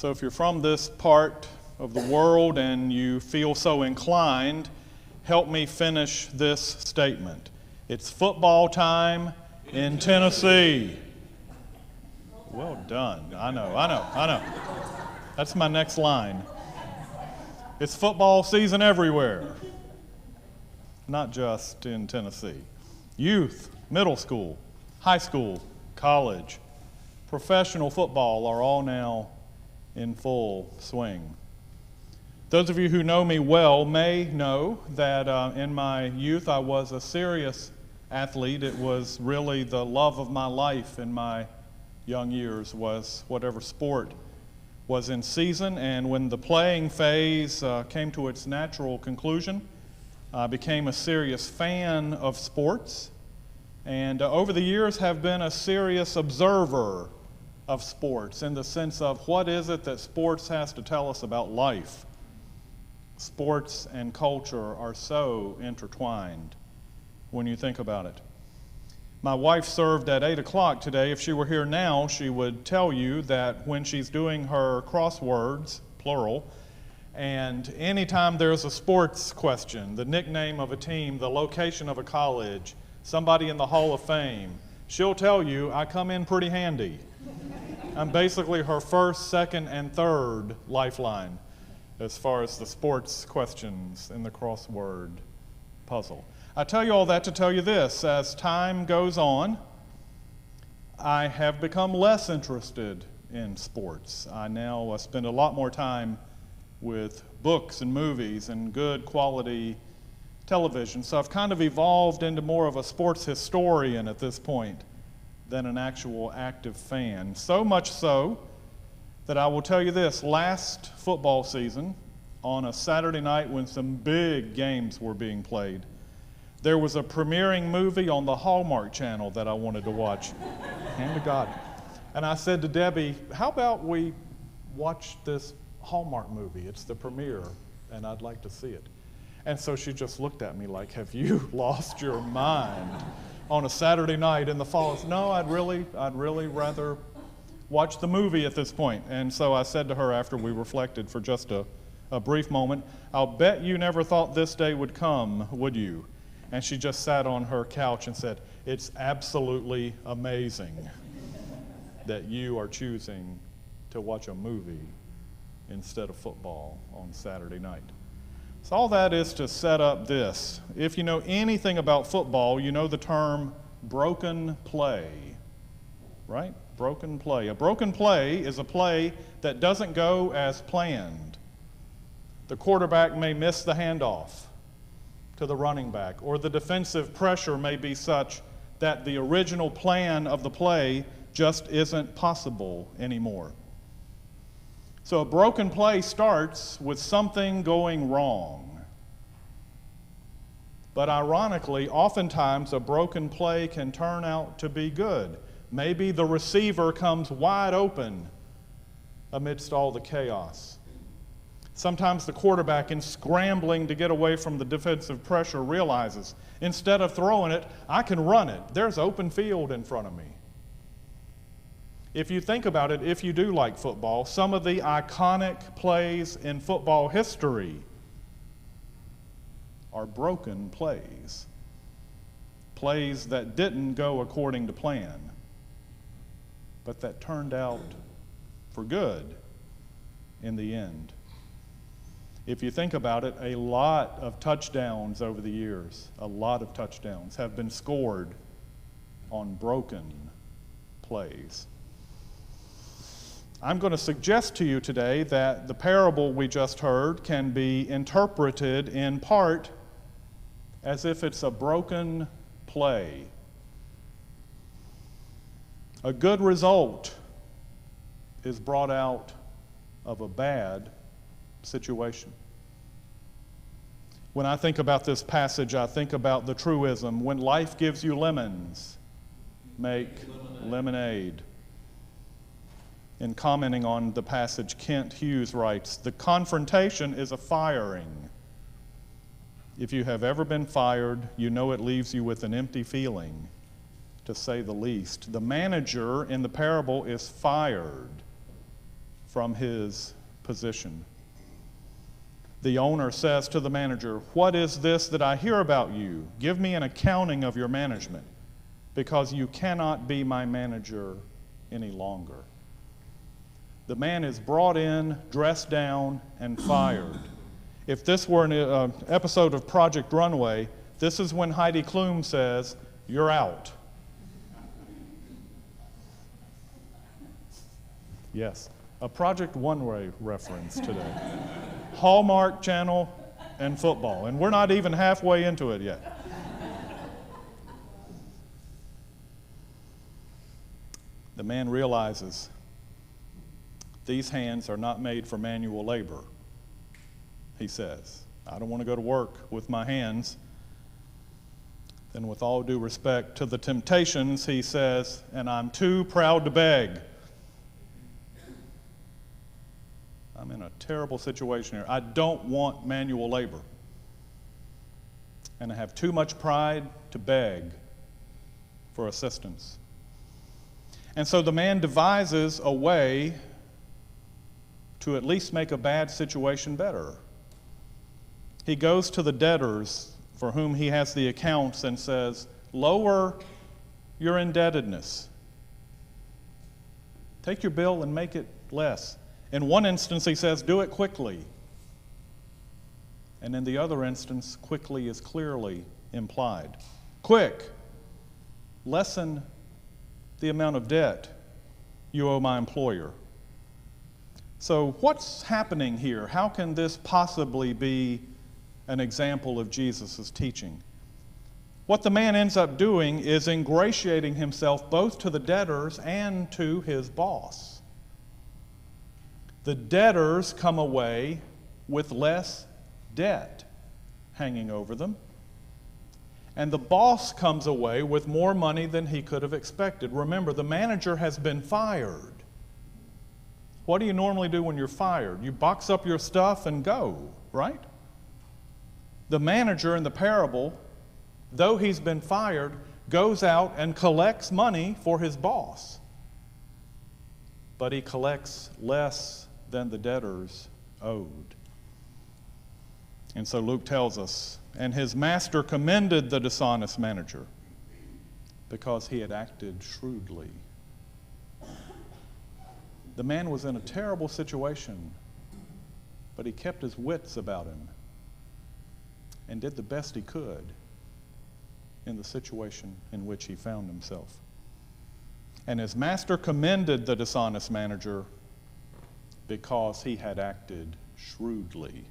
So if you're from this part of the world and you feel so inclined, help me finish this statement. It's football time in Tennessee. Well done. I know. That's my next line. It's football season everywhere, not just in Tennessee. Youth, middle school, high school, college, professional football are all now in full swing. Those of you who know me well may know that in my youth I was a serious athlete. It was really the love of my life in my young years, was whatever sport was in season. And when the playing phase came to its natural conclusion, I became a serious fan of sports, and over the years have been a serious observer of sports in the sense of what is it that sports has to tell us about life. Sports and culture are so intertwined when you think about it. My wife served at 8 o'clock today. If she were here now, she would tell you that when she's doing her crosswords, plural, and anytime there's a sports question, the nickname of a team, the location of a college, somebody in the Hall of Fame, she'll tell you, I come in pretty handy. I'm basically her first, second, and third lifeline as far as the sports questions in the crossword puzzle. I tell you all that to tell you this: as time goes on, I have become less interested in sports. I now spend a lot more time with books and movies and good quality television. So I've kind of evolved into more of a sports historian at this point than an actual active fan. So much so that I will tell you this: last football season, on a Saturday night when some big games were being played, there was a premiering movie on the Hallmark Channel that I wanted to watch. Hand to God. And I said to Debbie, how about we watch this Hallmark movie? It's the premiere, and I'd like to see it. And so she just looked at me like, have you lost your mind on a Saturday night in the fall? I said, no, I'd really rather watch the movie at this point. And so I said to her after we reflected for just a brief moment, I'll bet you never thought this day would come, would you? And she just sat on her couch and said, it's absolutely amazing that you are choosing to watch a movie instead of football on Saturday night. So all that is to set up this. If you know anything about football, you know the term broken play, right? Broken play. A broken play is a play that doesn't go as planned. The quarterback may miss the handoff to the running back, or the defensive pressure may be such that the original plan of the play just isn't possible anymore. So a broken play starts with something going wrong. But ironically, oftentimes a broken play can turn out to be good. Maybe the receiver comes wide open amidst all the chaos. Sometimes the quarterback, in scrambling to get away from the defensive pressure, realizes, instead of throwing it, I can run it. There's open field in front of me. If you think about it, if you do like football, some of the iconic plays in football history are broken plays. Plays that didn't go according to plan, but that turned out for good in the end. If you think about it, a lot of touchdowns over the years, have been scored on broken plays. I'm going to suggest to you today that the parable we just heard can be interpreted in part as if it's a broken play. A good result is brought out of a bad situation. When I think about this passage, I think about the truism, when life gives you lemons, make lemonade. In commenting on the passage, Kent Hughes writes, the confrontation is a firing. If you have ever been fired, you know it leaves you with an empty feeling, to say the least. The manager in the parable is fired from his position. The owner says to the manager, "What is this that I hear about you? Give me an accounting of your management, because you cannot be my manager any longer." The man is brought in, dressed down, and fired. If this were an episode of Project Runway, this is when Heidi Klum says, "You're out." Yes, a Project Runway reference today. Hallmark Channel and football, and we're not even halfway into it yet. The man realizes these hands are not made for manual labor. He says, "I don't want to go to work with my hands." Then, with all due respect to the temptations, he says, "And I'm too proud to beg." I'm in a terrible situation here. I don't want manual labor. And I have too much pride to beg for assistance. And so the man devises a way to at least make a bad situation better. He goes to the debtors for whom he has the accounts and says, "Lower your indebtedness. Take your bill and make it less." In one instance, he says, "Do it quickly." And in the other instance, quickly is clearly implied. Quick, lessen the amount of debt you owe my employer. So what's happening here? How can this possibly be an example of Jesus' teaching? What the man ends up doing is ingratiating himself both to the debtors and to his boss. The debtors come away with less debt hanging over them, and the boss comes away with more money than he could have expected. Remember, the manager has been fired. What do you normally do when you're fired? You box up your stuff and go, right? The manager in the parable, though he's been fired, goes out and collects money for his boss. But he collects less than the debtors owed. And so Luke tells us, "And his master commended the dishonest manager because he had acted shrewdly." The man was in a terrible situation, but he kept his wits about him and did the best he could in the situation in which he found himself. And his master commended the dishonest manager because he had acted shrewdly.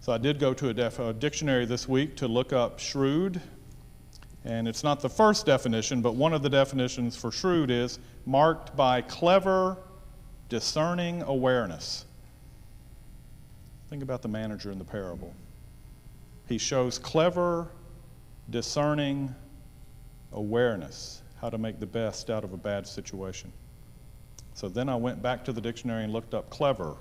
So I did go to a dictionary this week to look up shrewd, and it's not the first definition, but one of the definitions for shrewd is marked by clever, discerning awareness. Think about the manager in the parable. He shows clever, discerning awareness, how to make the best out of a bad situation. So then I went back to the dictionary and looked up clever.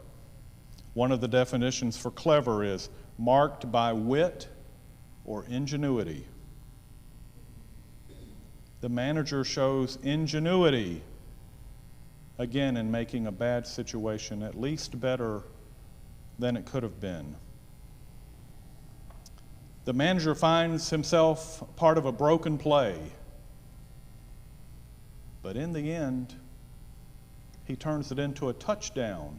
One of the definitions for clever is marked by wit or ingenuity. The manager shows ingenuity, again, in making a bad situation at least better than it could have been. The manager finds himself part of a broken play, but in the end, he turns it into a touchdown.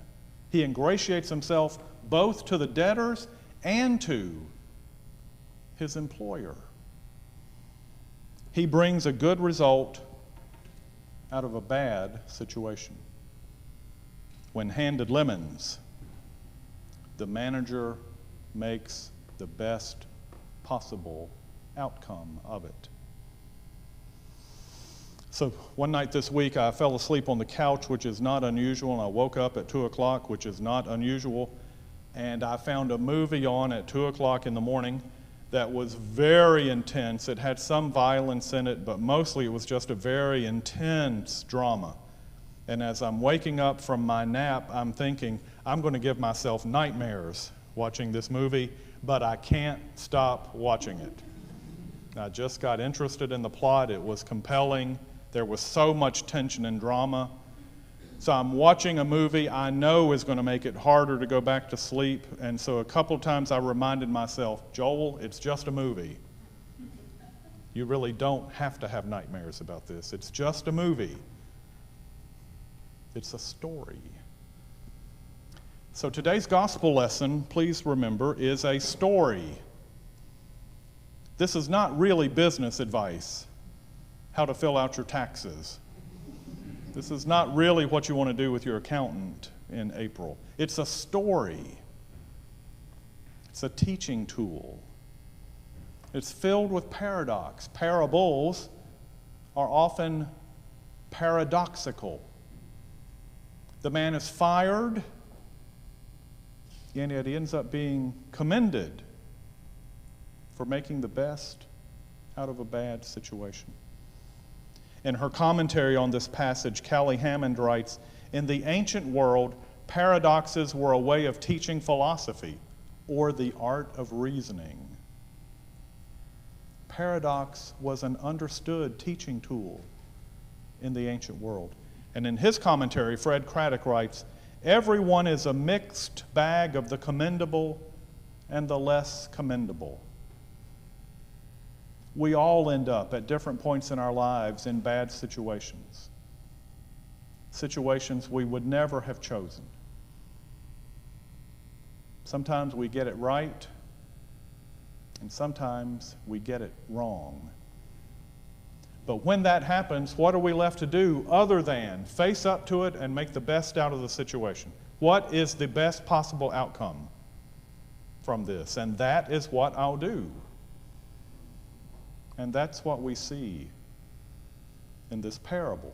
He ingratiates himself both to the debtors and to his employer. He brings a good result out of a bad situation. When handed lemons, the manager makes the best possible outcome of it. So one night this week, I fell asleep on the couch, which is not unusual, and I woke up at 2 o'clock, which is not unusual, and I found a movie on at 2 o'clock in the morning that was very intense. It had some violence in it, but mostly it was just a very intense drama. And as I'm waking up from my nap, I'm thinking, I'm going to give myself nightmares watching this movie, but I can't stop watching it. I just got interested in the plot. It was compelling. There was so much tension and drama. So I'm watching a movie I know is going to make it harder to go back to sleep. And so a couple of times I reminded myself, Joel, it's just a movie. You really don't have to have nightmares about this. It's just a movie. It's a story. So today's gospel lesson, please remember, is a story. This is not really business advice, how to fill out your taxes. This is not really what you want to do with your accountant in April. It's a story. It's a teaching tool. It's filled with paradox. Parables are often paradoxical. The man is fired, and yet he ends up being commended for making the best out of a bad situation. In her commentary on this passage, Callie Hammond writes, in the ancient world, paradoxes were a way of teaching philosophy or the art of reasoning. Paradox was an understood teaching tool in the ancient world. And in his commentary, Fred Craddock writes, everyone is a mixed bag of the commendable and the less commendable. We all end up at different points in our lives in bad situations. Situations we would never have chosen. Sometimes we get it right, and sometimes we get it wrong. But when that happens, what are we left to do other than face up to it and make the best out of the situation? What is the best possible outcome from this? And that is what I'll do. And that's what we see in this parable.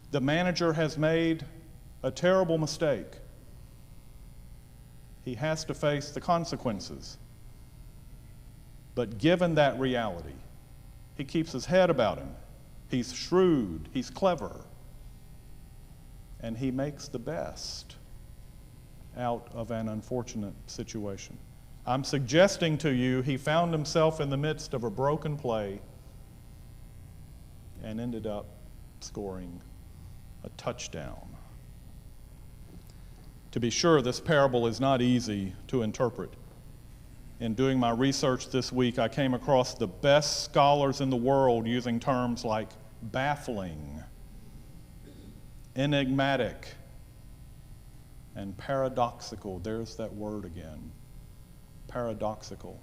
The manager has made a terrible mistake. He has to face the consequences. But given that reality, he keeps his head about him. He's shrewd, he's clever, and he makes the best out of an unfortunate situation. I'm suggesting to you he found himself in the midst of a broken play and ended up scoring a touchdown. To be sure, this parable is not easy to interpret. In doing my research this week, I came across the best scholars in the world using terms like baffling, enigmatic, and paradoxical. There's that word again. Paradoxical.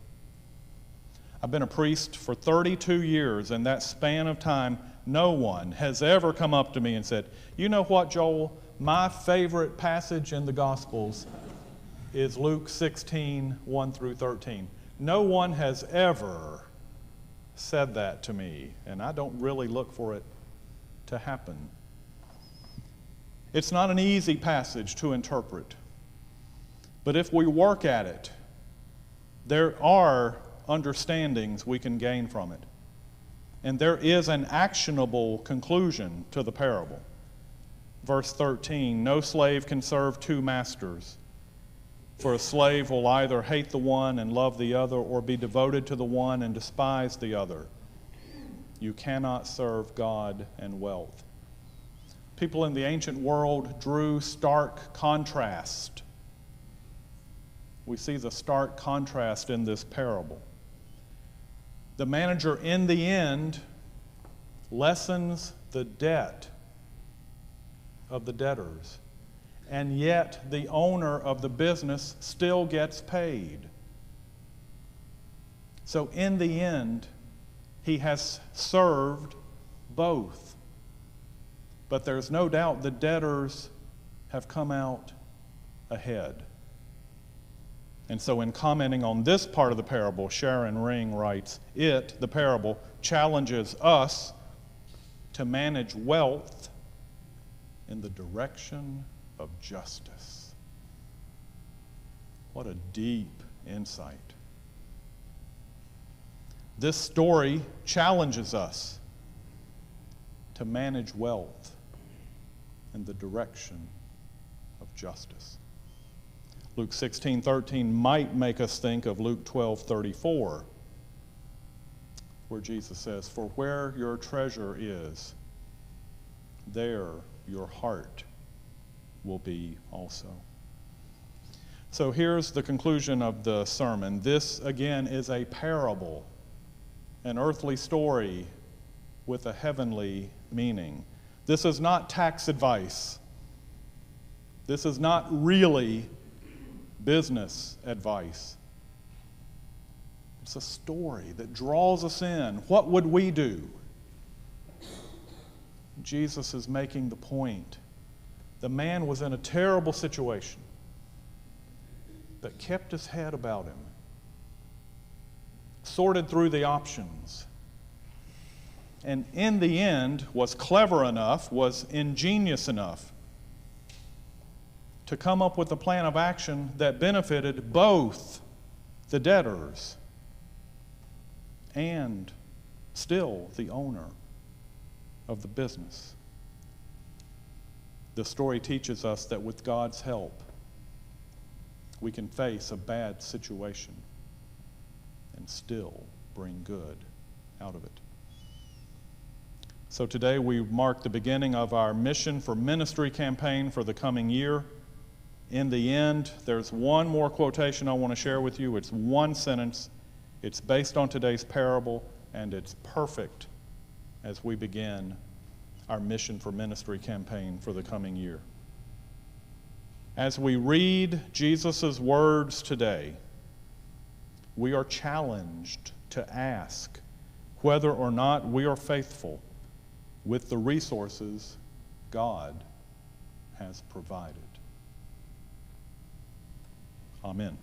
I've been a priest for 32 years. In that span of time, no one has ever come up to me and said, you know what, Joel? My favorite passage in the Gospels is Luke 16, 1 through 13. No one has ever said that to me, and I don't really look for it to happen. It's not an easy passage to interpret, but if we work at it, there are understandings we can gain from it. And there is an actionable conclusion to the parable. Verse 13, no slave can serve two masters, for a slave will either hate the one and love the other, or be devoted to the one and despise the other. You cannot serve God and wealth. People in the ancient world drew stark contrast. We see the stark contrast in this parable. The manager, in the end, lessens the debt of the debtors, and yet the owner of the business still gets paid. So in the end, he has served both. But there's no doubt the debtors have come out ahead. And so in commenting on this part of the parable, Sharon Ring writes, the parable, challenges us to manage wealth in the direction of justice. What a deep insight. This story challenges us to manage wealth in the direction of justice. Luke 16:13 might make us think of Luke 12:34, where Jesus says, "For where your treasure is, there your heart will be also. So here's the conclusion of the sermon. This, again, is a parable, an earthly story with a heavenly meaning. This is not tax advice. This is not really business advice. It's a story that draws us in. What would we do? Jesus is making the point. The man was in a terrible situation, but kept his head about him, sorted through the options, and in the end was clever enough, was ingenious enough to come up with a plan of action that benefited both the debtors and still the owner of the business. The story teaches us that with God's help, we can face a bad situation and still bring good out of it. So today we mark the beginning of our Mission for Ministry campaign for the coming year. In the end, there's one more quotation I want to share with you. It's one sentence. It's based on today's parable, and it's perfect as we begin our Mission for Ministry campaign for the coming year. As we read Jesus' words today, we are challenged to ask whether or not we are faithful with the resources God has provided. Amen.